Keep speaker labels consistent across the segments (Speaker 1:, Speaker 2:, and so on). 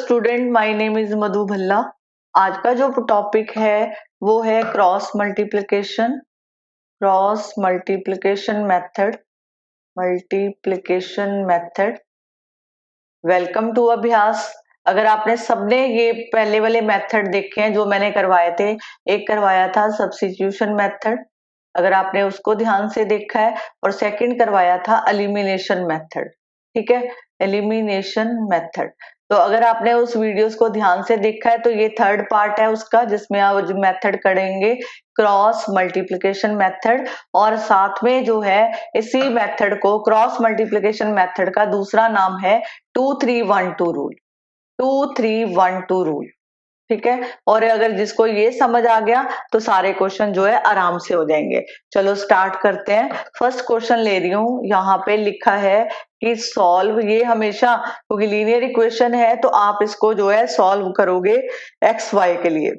Speaker 1: Student, my name is Madhu Bhalla. आज का जो टॉपिक है वो है cross multiplication method. Welcome to Abhyas. अगर आपने सबने ये पहले वाले मेथड देखे हैं जो मैंने करवाए थे, एक करवाया था सब्स्टिट्यूशन मेथड, अगर आपने उसको ध्यान से देखा है, और सेकंड करवाया था एलिमिनेशन मेथड। ठीक है, एलिमिनेशन मेथड। तो अगर आपने उस वीडियोस को ध्यान से देखा है तो ये थर्ड पार्ट है उसका, जिसमें आप जो मेथड करेंगे क्रॉस मल्टीप्लिकेशन मेथड, और साथ में जो है इसी मेथड को, क्रॉस मल्टीप्लिकेशन मेथड का दूसरा नाम है 2-3-1-2 रूल। 2-3-1-2 रूल। ठीक है, और अगर जिसको ये समझ आ गया तो सारे क्वेश्चन जो है आराम से हो जाएंगे। चलो स्टार्ट करते हैं। फर्स्ट क्वेश्चन ले रही हूं, यहाँ पे लिखा है कि सॉल्व, ये हमेशा क्योंकि लीनियर इक्वेशन है तो आप इसको जो है सॉल्व करोगे एक्स वाई के लिए।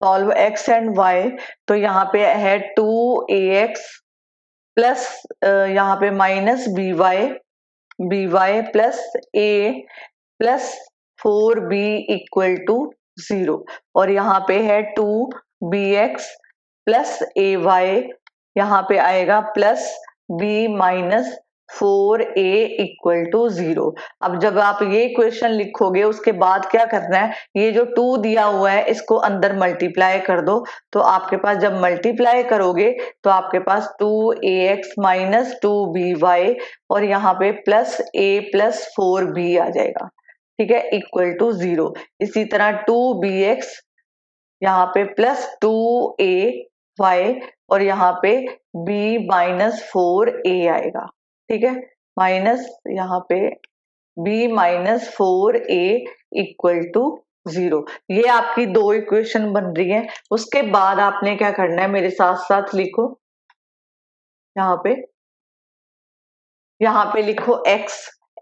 Speaker 1: सॉल्व एक्स एंड वाई, तो यहाँ पे है 2ax प्लस यहाँ पे minus by plus a plus 4b equal to 0, और यहाँ पे है 2bx प्लस ay, यहाँ पे आएगा plus b minus 4a equal to 0। अब जब आप ये क्वेश्चन लिखोगे उसके बाद क्या करना है, ये जो 2 दिया हुआ है इसको अंदर मल्टीप्लाई कर दो, तो आपके पास जब मल्टीप्लाई करोगे तो आपके पास 2ax माइनस 2by और यहाँ पे प्लस a प्लस 4b आ जाएगा। ठीक है, इक्वल टू 0। इसी तरह 2bx यहाँ पे प्लस 2ay और यहाँ पे b माइनस 4a आएगा। ठीक है, माइनस यहाँ पे b minus 4a equal to 0। ये आपकी दो इक्वेशन बन रही है। उसके बाद आपने क्या करना है, मेरे साथ साथ लिखो, यहाँ पे लिखो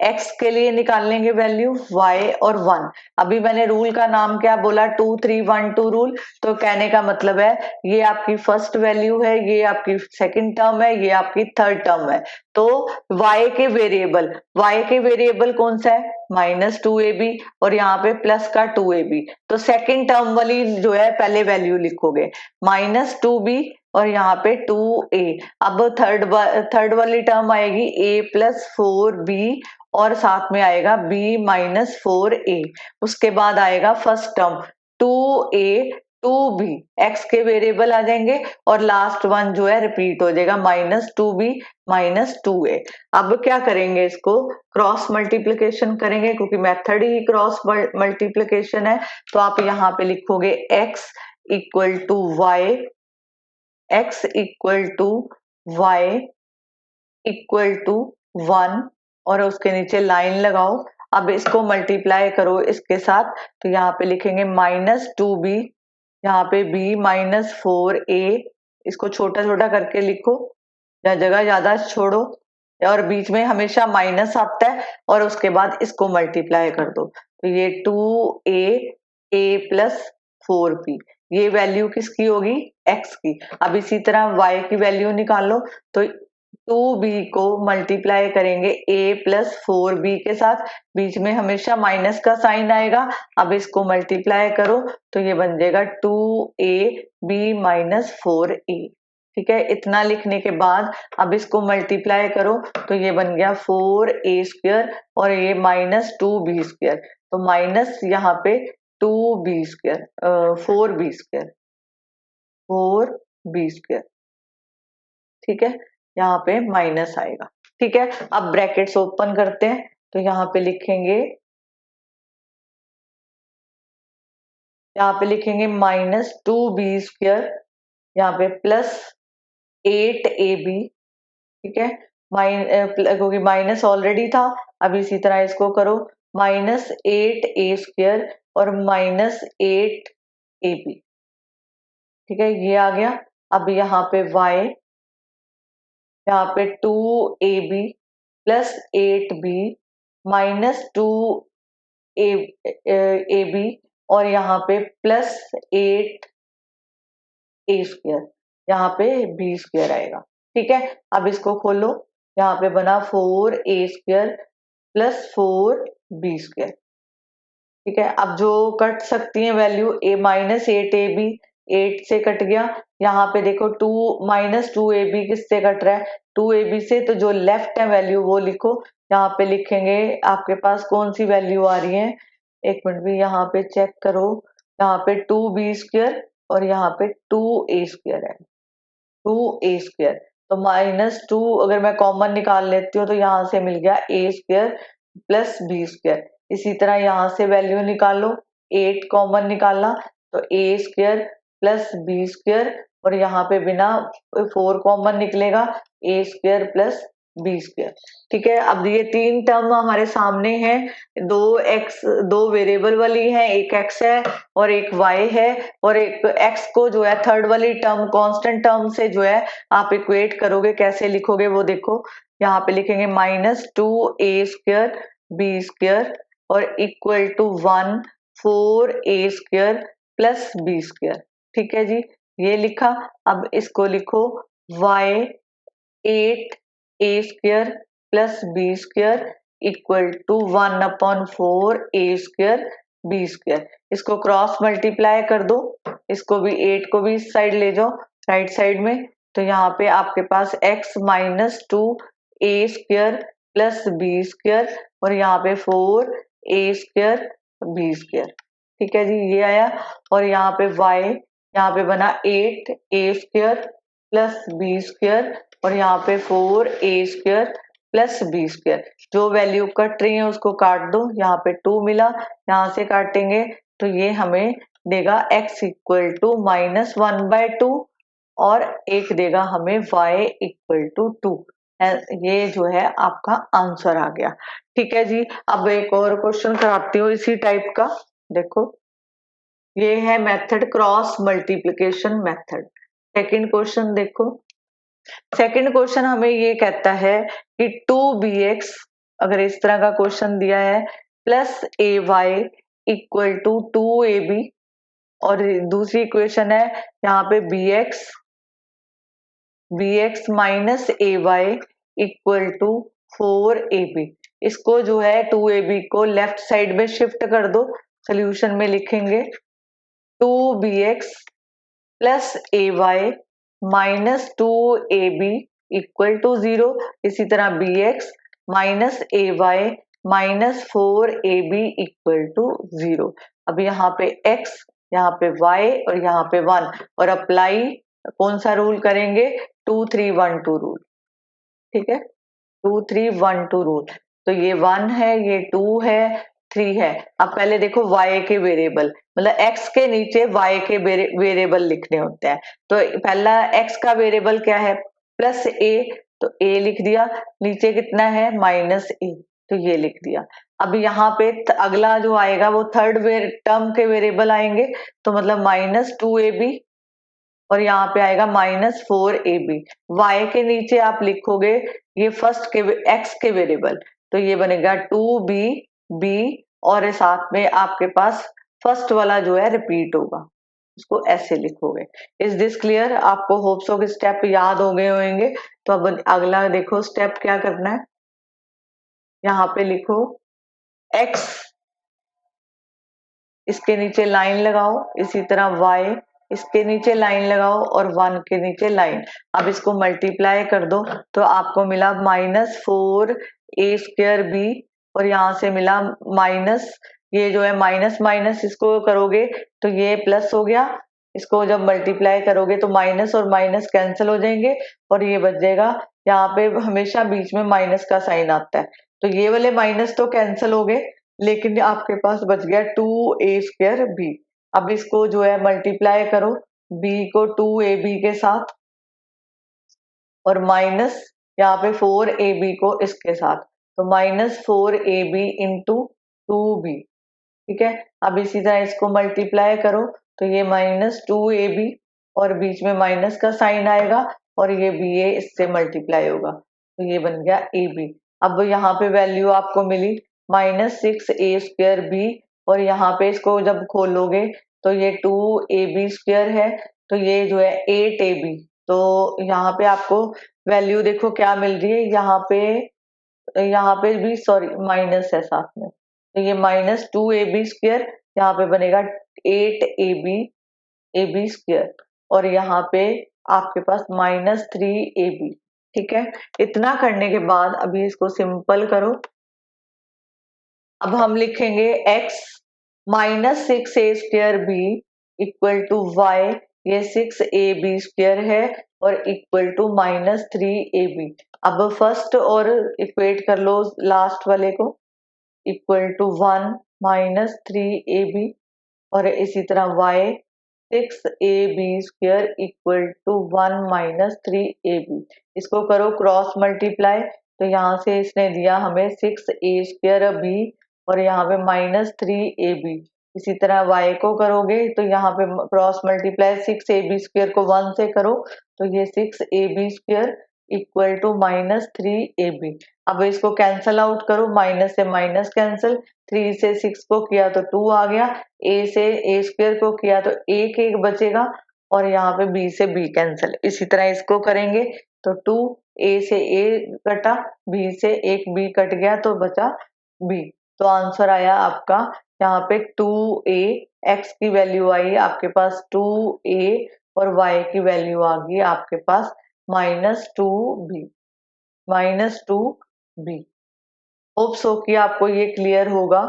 Speaker 1: x के लिए निकाल लेंगे वैल्यू y और 1। अभी मैंने रूल का नाम क्या बोला, 2-3-1-2 रूल। तो कहने का मतलब है ये आपकी फर्स्ट वैल्यू है, ये आपकी सेकंड टर्म है, ये आपकी थर्ड टर्म है। तो y के वेरिएबल कौन सा है, माइनस 2ab, और यहाँ पे प्लस का 2ab। तो सेकंड टर्म वाली जो है पहले वैल्यू लिखोगे माइनस 2b और यहाँ पे 2a। अब थर्ड वाली टर्म आएगी a प्लस 4b और साथ में आएगा b माइनस 4a। उसके बाद आएगा first term 2a 2b, x के वेरिएबल आ जाएंगे, और लास्ट वन जो है रिपीट हो जाएगा माइनस 2b माइनस 2a। अब क्या करेंगे, इसको क्रॉस मल्टीप्लिकेशन करेंगे क्योंकि मेथड ही क्रॉस मल्टीप्लिकेशन है। तो आप यहाँ पे लिखोगे x equal to y, x equal to y equal to 1, और उसके नीचे लाइन लगाओ। अब इसको मल्टीप्लाई करो इसके साथ, तो यहाँ पे लिखेंगे माइनस 2b, यहाँ पे b माइनस 4a, इसको छोटा छोटा करके लिखो या जगह ज्यादा छोड़ो, और बीच में हमेशा माइनस आता है, और उसके बाद इसको मल्टीप्लाई कर दो। तो ये 2a प्लस 4b, ये वैल्यू किसकी होगी, x की। अब इसी तरह y की वैल्यू निकालो, तो 2b को मल्टीप्लाई करेंगे a प्लस 4b के साथ, बीच में हमेशा माइनस का साइन आएगा। अब इसको मल्टीप्लाई करो तो ये बन जाएगा 2ab माइनस 4a। ठीक है, इतना लिखने के बाद अब इसको मल्टीप्लाई करो तो ये बन गया 4a स्क्वायर और ये माइनस 2b स्क्वायर, तो माइनस यहाँ पे 2b स्क्वायर 4b स्क्वायर। ठीक है, यहाँ पे माइनस आएगा। ठीक है, अब ब्रैकेट्स ओपन करते हैं, तो यहाँ पे माइनस 2b स्क्वायर, यहाँ पे प्लस 8ab। ठीक है, क्योंकि माइनस ऑलरेडी था। अब इसी तरह इसको करो माइनस 8a स्क्वायर और माइनस 8ab। ठीक है, ये आ गया। अब यहाँ पे y, यहाँ पे 2ab plus 8b minus 2ab और यहाँ पे प्लस 8a स्क्वायर, यहाँ पे b स्क्वायर आएगा। ठीक है, अब इसको खोलो, यहाँ पे बना 4a square plus 4b square. ठीक है, अब जो कट सकती है वैल्यू a माइनस 8ab, 8 से कट गया। यहाँ पे देखो 2 माइनस 2ab किससे कट रहा है, 2ab से, तो जो लेफ्ट है वैल्यू वो लिखो। यहाँ पे लिखेंगे आपके पास कौन सी वैल्यू आ रही है, एक मिनट भी यहाँ पे चेक करो। यहाँ पे 2b² और यहाँ पे 2a² है, 2a²। तो -2 अगर मैं कॉमन निकाल लेती हूँ तो यहाँ से मिल गया a² प्लस b²। इसी तरह यहाँ से वैल्यू निकालो, 8 कॉमन निकाला तो a² प्लस b² और यहाँ पे बिना 4 कॉमन निकलेगा a² प्लस b²। ठीक है, अब ये तीन टर्म हमारे सामने हैं, दो वेरिएबल वाली है, एक x है और एक y है, और एक x को जो है थर्ड वाली टर्म कांस्टेंट टर्म से जो है आप इक्वेट करोगे, कैसे लिखोगे वो देखो। यहाँ पे लिखेंगे -2a² b² और equal to 1 4a² plus b²। ठीक है जी, ये लिखा। अब इसको लिखो y 8a² plus b² equal to 1/4a² b²। इसको क्रॉस मल्टीप्लाई कर दो, इसको भी 8 को भी इस साइड ले जाओ राइट साइड में, तो यहाँ पे आपके पास x -2a² प्लस b² और यहाँ पे 4a² b²। ठीक है जी, ये आया। और यहाँ पे y, यहाँ पे बना 8a² प्लस b² और यहाँ पे 4a² प्लस b²। जो वैल्यू कट रही है उसको काट दो, यहाँ पे 2 मिला, यहाँ से काटेंगे तो ये हमें देगा x इक्वल टू -1/2 और एक देगा हमें y इक्वल टू 2। ये जो है आपका आंसर आ गया। ठीक है जी, अब एक और क्वेश्चन कराती हूँ इसी टाइप का। देखो, ये है method cross multiplication method. Second question देखो, सेकंड क्वेश्चन हमें ये कहता है कि 2bx, अगर इस तरह का क्वेश्चन दिया है, plus ay equal to 2ab, और दूसरी इक्वेशन है यहाँ पे bx minus ay equal to 4ab। इसको जो है 2ab को लेफ्ट साइड में शिफ्ट कर दो, सोल्यूशन में लिखेंगे 2bx plus ay minus 2ab equal to 0। इसी तरह bx minus ay minus 4ab equal to 0। अब यहाँ पे x, यहाँ पे y और यहाँ पे 1, और अप्लाई कौन सा रूल करेंगे, 2 3 1 2 रूल। ठीक है, 2 3 1 2 रूल। तो ये 1 है, ये 2 है, 3 है। अब पहले देखो y के वेरिएबल, मतलब x के नीचे y के वेरिएबल लिखने होते हैं। तो पहला x का वेरिएबल क्या है, प्लस a, तो a लिख दिया, नीचे कितना है -a, तो ये लिख दिया। अब यहाँ पे अगला जो आएगा वो थर्ड टर्म के वेरिएबल आएंगे, तो मतलब -2ab और यहाँ पे आएगा -4ab। y के नीचे आप लिखोगे ये फर्स्ट के x के वेरिएबल, तो ये बनेगा 2b और साथ में आपके पास फर्स्ट वाला जो है रिपीट होगा, इसको ऐसे लिखोगे। Is this clear? आपको होप्स हो कि स्टेप याद हो गए होंगे। तो अब अगला देखो स्टेप क्या करना है, यहाँ पे लिखो x, इसके नीचे लाइन लगाओ, इसी तरह y, इसके नीचे लाइन लगाओ और 1 के नीचे लाइन। अब इसको मल्टीप्लाई कर दो तो आपको मिला -4a²b और यहाँ से मिला माइनस, ये जो है माइनस माइनस इसको करोगे तो ये प्लस हो गया, इसको जब मल्टीप्लाई करोगे तो माइनस और माइनस कैंसिल हो जाएंगे और ये बच जाएगा। यहाँ पे हमेशा बीच में माइनस का साइन आता है, तो ये वाले माइनस तो कैंसिल हो गए, लेकिन आपके पास बच गया 2a²b। अब इसको जो है मल्टीप्लाई करो, b को 2ab के साथ और माइनस यहाँ पे 4ab को इसके साथ, तो -4ab इंटू 2b। ठीक है, अब इसी तरह इसको मल्टीप्लाई करो तो ये -2ab और बीच में माइनस का साइन आएगा और ये ba इससे मल्टीप्लाई होगा, तो ये बन गया ab। अब यहाँ पे वैल्यू आपको मिली -6a²b और यहाँ पे इसको जब खोलोगे तो ये 2ab² है, तो ये जो है 8ab। तो यहाँ पे आपको वैल्यू देखो क्या मिल रही है, यहाँ पे भी सॉरी माइनस है साथ में, तो ये माइनस 2ab², यहाँ पे बनेगा 8ab² और यहाँ पे आपके पास -3ab। ठीक है, इतना करने के बाद अभी इसको सिंपल करो। अब हम लिखेंगे x -6a² equal to y, ये 6ab² है और इक्वल टू -3ab। अब फर्स्ट और इक्वेट कर लो लास्ट वाले को, इक्वल टू 1 -3ab और इसी तरह y 6ab² equal to 1 -3ab। इसको करो क्रॉस मल्टीप्लाई, तो यहाँ से इसने दिया हमें 6a²b और यहाँ पे -3ab। इसी तरह y को करोगे तो यहाँ पे क्रॉस मल्टीप्लाई 6ab² को 1 से करो तो ये 6ab² इक्वल टू -3ab। अब इसको कैंसल आउट करो, माइनस से माइनस कैंसिल, 3 से 6 को किया तो 2 आ गया, a से a² को किया तो 1 बचेगा और यहाँ पे b से b कैंसिल। इसी तरह इसको करेंगे तो 2 a से a कटा, b से एक b कट गया तो बचा b। तो आंसर आया आपका यहाँ पे 2a, x की वैल्यू आई आपके पास 2a और y की वैल्यू आ गई आपके पास -2b। होप सो कि आपको ये क्लियर होगा।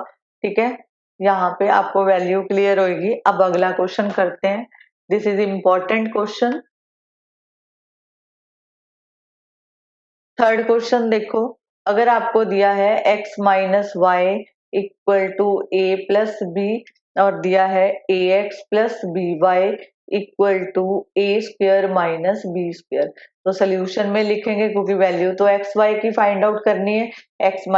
Speaker 1: ठीक है, यहाँ पे आपको वैल्यू क्लियर होगी। अब अगला क्वेश्चन करते हैं, this is important question. Third question देखो, अगर आपको दिया है x - y equal to a plus b और दिया है ax plus by equal to a² minus b², तो सोल्यूशन में लिखेंगे क्योंकि वैल्यू तो एक्स वाई की फाइंड आउट करनी है। x -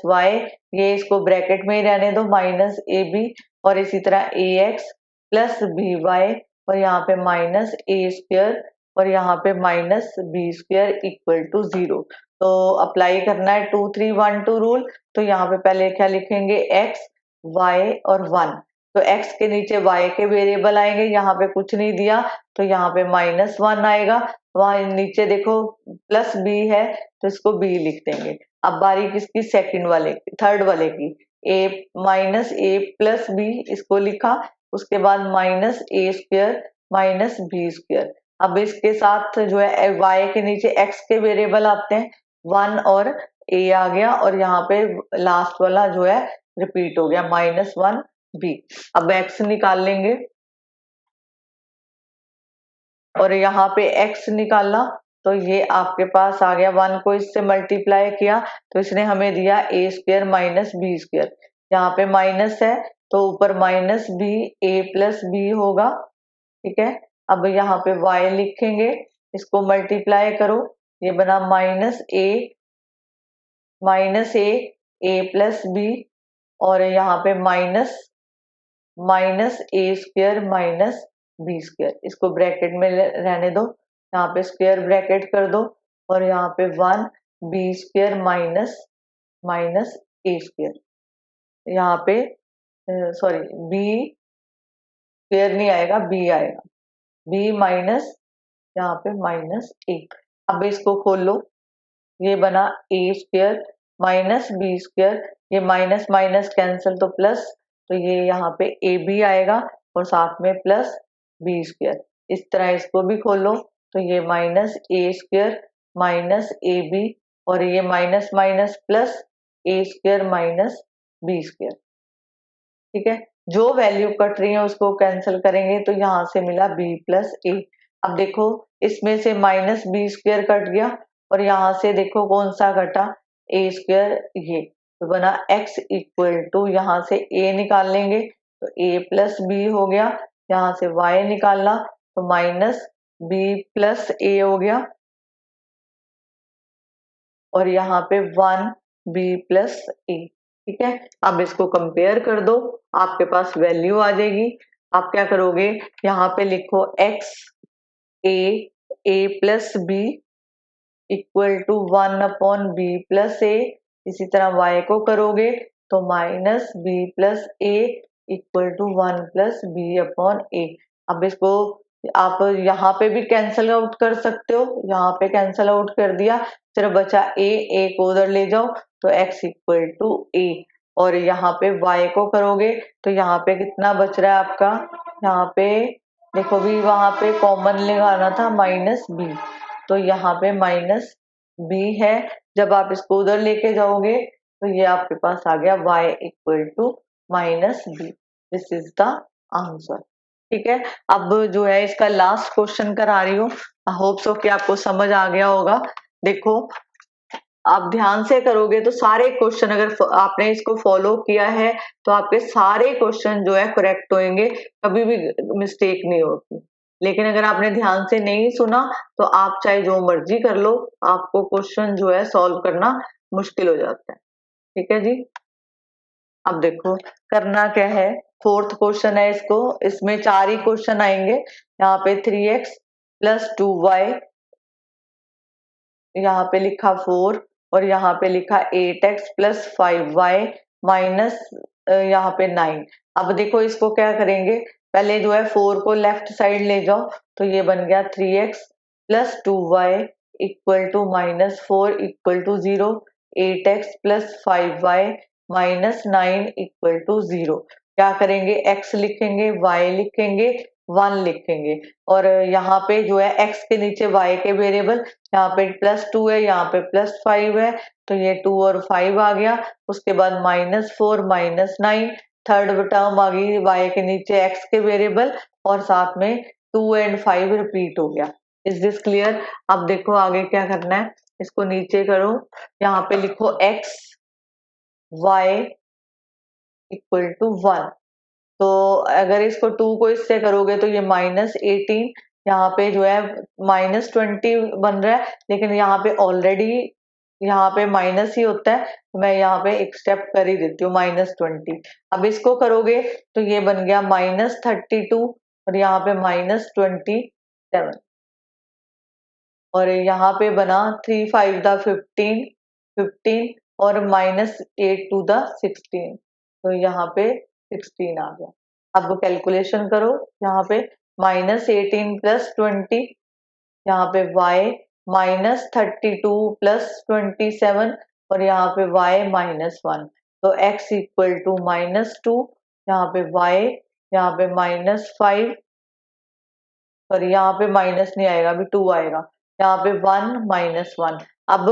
Speaker 1: y, ये इसको ब्रैकेट में ही रहने दो -ab और इसी तरह ax प्लस by और यहाँ पे -a² और यहाँ पे -b² इक्वल टू 0। तो अप्लाई करना है 2 3 1 2 रूल। तो यहाँ पे पहले क्या लिखेंगे, x y और 1। तो x के नीचे y के वेरिएबल आएंगे, यहाँ पे कुछ नहीं दिया तो यहाँ पे -1 आएगा। वहां नीचे देखो प्लस b है तो इसको b लिख देंगे। अब बारी किसकी, सेकंड वाले की, थर्ड वाले की, a प्लस b इसको लिखा, उसके बाद -a² माइनस b²। अब इसके साथ जो है y के नीचे x के वेरिएबल आते हैं, 1 और a आ गया और यहाँ पे लास्ट वाला जो है रिपीट हो गया -1b। अब x निकाल लेंगे और यहाँ पे x निकाला तो ये आपके पास आ गया, 1 को इससे मल्टीप्लाई किया तो इसने हमें दिया a² माइनस b²। यहाँ पे माइनस है तो ऊपर -b a प्लस b होगा। ठीक है, अब यहाँ पे y लिखेंगे, इसको मल्टीप्लाई करो, ये बना -a प्लस b और यहाँ पे माइनस a² माइनस b²। इसको ब्रैकेट में रहने दो, यहाँ पे स्क्वायर ब्रैकेट कर दो और यहाँ पे 1 b² माइनस a²। यहाँ पे सॉरी b² नहीं आएगा, b आएगा, b माइनस यहाँ पे -a। अब इसको खोल लो, ये बना a² माइनस b², ये माइनस माइनस कैंसिल तो प्लस, तो ये यहाँ पे ab आएगा और साथ में प्लस b²। इस तरह इसको भी खोलो तो ये -a² माइनस ab और ये minus minus plus a² minus b²। ठीक है, जो वैल्यू कट रही है उसको कैंसिल करेंगे तो यहाँ से मिला b प्लस a। अब देखो इसमें से -b² कट गया और यहाँ से देखो कौन सा घटा, a², ये तो बना x इक्वल टू, यहाँ से a निकाल लेंगे तो a प्लस b हो गया, यहाँ से y निकालना तो -b प्लस a हो गया और यहाँ पे 1b प्लस a। ठीक है, अब इसको कंपेयर कर दो, आपके पास वैल्यू आ जाएगी। आप क्या करोगे, यहाँ पे लिखो x a plus b equal to 1/b plus a। इसी तरह y को करोगे तो -b plus a equal to 1 plus b/a। अब इसको आप यहाँ पे भी कैंसल आउट कर सकते हो, यहाँ पे कैंसल आउट कर दिया, सिर्फ बचा a को उधर ले जाओ तो x इक्वल टू a। और यहाँ पे y को करोगे तो यहाँ पे कितना बच रहा है आपका, यहाँ पे देखो भी वहां पे कॉमन लगाना था माइनस बी, तो यहाँ पे माइनस बी है। जब आप इसको उधर लेके जाओगे तो ये आपके पास आ गया y equal to minus B. This is the answer. ठीक है, अब जो है इसका लास्ट क्वेश्चन करा रही हूँ। आई होप सो कि आपको समझ आ गया होगा। देखो आप ध्यान से करोगे तो सारे क्वेश्चन, अगर आपने इसको फॉलो किया है तो आपके सारे क्वेश्चन जो है करेक्ट होंगे, कभी भी मिस्टेक नहीं होती। लेकिन अगर आपने ध्यान से नहीं सुना तो आप चाहे जो मर्जी कर लो, आपको क्वेश्चन जो है सॉल्व करना मुश्किल हो जाता है। ठीक है जी, अब देखो करना क्या है। फोर्थ क्वेश्चन है, इसमें 4 ही क्वेश्चन आएंगे। यहाँ पे 3x प्लस 2y, यहाँ पे लिखा 4 और यहाँ पे लिखा 8x प्लस 5y माइनस यहाँ पे 9। अब देखो इसको क्या करेंगे, पहले जो है 4 को लेफ्ट साइड ले जाओ तो ये बन गया 3x plus 2y equal to minus 4 equal to 0, 8x plus 5y minus 9 equal to 0। क्या करेंगे, x लिखेंगे, y लिखेंगे, 1 लिखेंगे और यहाँ पे जो है x के नीचे y के वेरिएबल, यहाँ पे +2 है, यहाँ पे +5 है, तो ये 2 और 5 आ गया। उसके बाद -4 -9, थर्ड टर्म आ गई y के नीचे x के वेरिएबल और साथ में 2 एंड 5 रिपीट हो गया। Is this clear? अब देखो आगे क्या करना है, इसको नीचे करो, यहाँ पे लिखो x y इक्वल टू 1। तो अगर इसको 2 को इससे करोगे तो ये -18, यहाँ पे जो है -20 बन रहा है, लेकिन यहाँ पे ऑलरेडी यहाँ पे माइनस ही होता है, मैं यहाँ पे एक स्टेप कर ही देती हूँ -20। अब इसको करोगे तो ये बन गया -32 और यहाँ पे -27 और यहाँ पे बना 3 5 द 15 15 और -8 टू द 16, तो यहाँ पे 16 आ गया। अब कैलकुलेशन करो, यहाँ पे -18 प्लस 20, यहाँ पे y -32 प्लस 27 और यहाँ पे y -1, तो x इक्वल टू -2, यहाँ पे y, यहाँ पे -5 और यहाँ पे माइनस नहीं आएगा, अभी 2 आएगा, यहाँ पे 1 -1। अब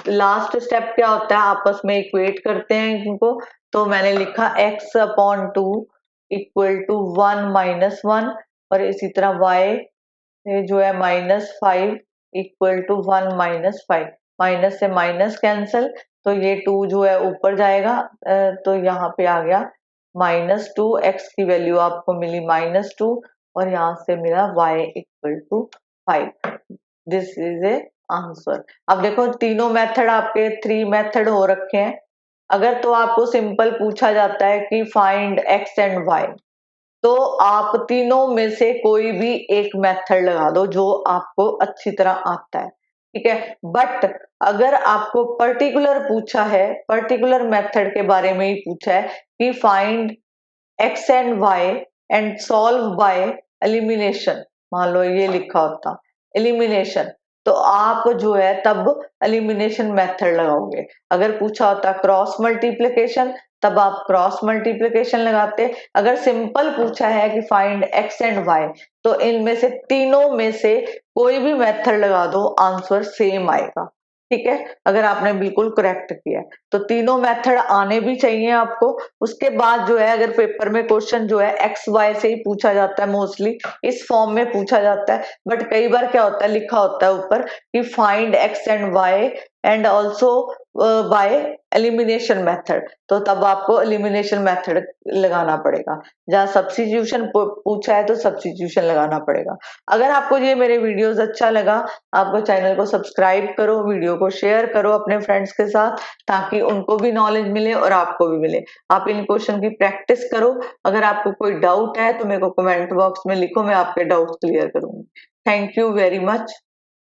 Speaker 1: लास्ट स्टेप क्या होता है, आपस में इक्वेट करते हैं इनको, तो मैंने लिखा x/2 इक्वल टू 1 -1 और इसी तरह y जो है -5 इक्वल टू 1 -5, माइनस से माइनस कैंसल, तो ये 2 जो है ऊपर जाएगा, तो यहाँ पे आ गया -2, x की वैल्यू आपको मिली -2 और यहाँ से मिला y equal to 5। This is a answer. अब देखो तीनों मेथड आपके 3 मेथड हो रखे हैं। अगर तो आपको सिंपल पूछा जाता है कि फाइंड x एंड y, तो आप तीनों में से कोई भी एक मेथड लगा दो जो आपको अच्छी तरह आता है, ठीक है। बट अगर आपको पर्टिकुलर पूछा है, पर्टिकुलर मेथड के बारे में ही पूछा है कि find x and y and solve by elimination, मान लो ये लिखा होता एलिमिनेशन, तो आप जो है तब एलिमिनेशन मेथड लगाओगे। अगर पूछा होता क्रॉस मल्टीप्लिकेशन, तब आप क्रॉस मल्टीप्लिकेशन लगाते। अगर सिंपल पूछा है कि फाइंड x एंड y, तो इनमें से तीनों में से कोई भी मेथड लगा दो, आंसर सेम आएगा, ठीक है। अगर आपने बिल्कुल करेक्ट किया है तो तीनों मेथड आने भी चाहिए आपको। उसके बाद जो है अगर पेपर में क्वेश्चन जो है एक्स वाई से ही पूछा जाता है, मोस्टली इस फॉर्म में पूछा जाता है, बट कई बार क्या होता है लिखा होता है ऊपर कि find x and y and also by elimination method, तो तब आपको एलिमिनेशन मेथड लगाना पड़ेगा। जहाँ सब्स्टिट्यूशन पूछा है तो सब्स्टिट्यूशन लगाना पड़ेगा। अगर आपको ये मेरे वीडियोस अच्छा लगा, आपको चैनल को सब्सक्राइब करो, वीडियो को शेयर करो अपने फ्रेंड्स के साथ, ताकि उनको भी नॉलेज मिले और आपको भी मिले। आप इन क्वेश्चन की प्रैक्टिस करो। अगर आपको कोई डाउट है तो मेरे को कमेंट बॉक्स में लिखो, मैं आपके डाउट क्लियर करूंगी। Thank you very much.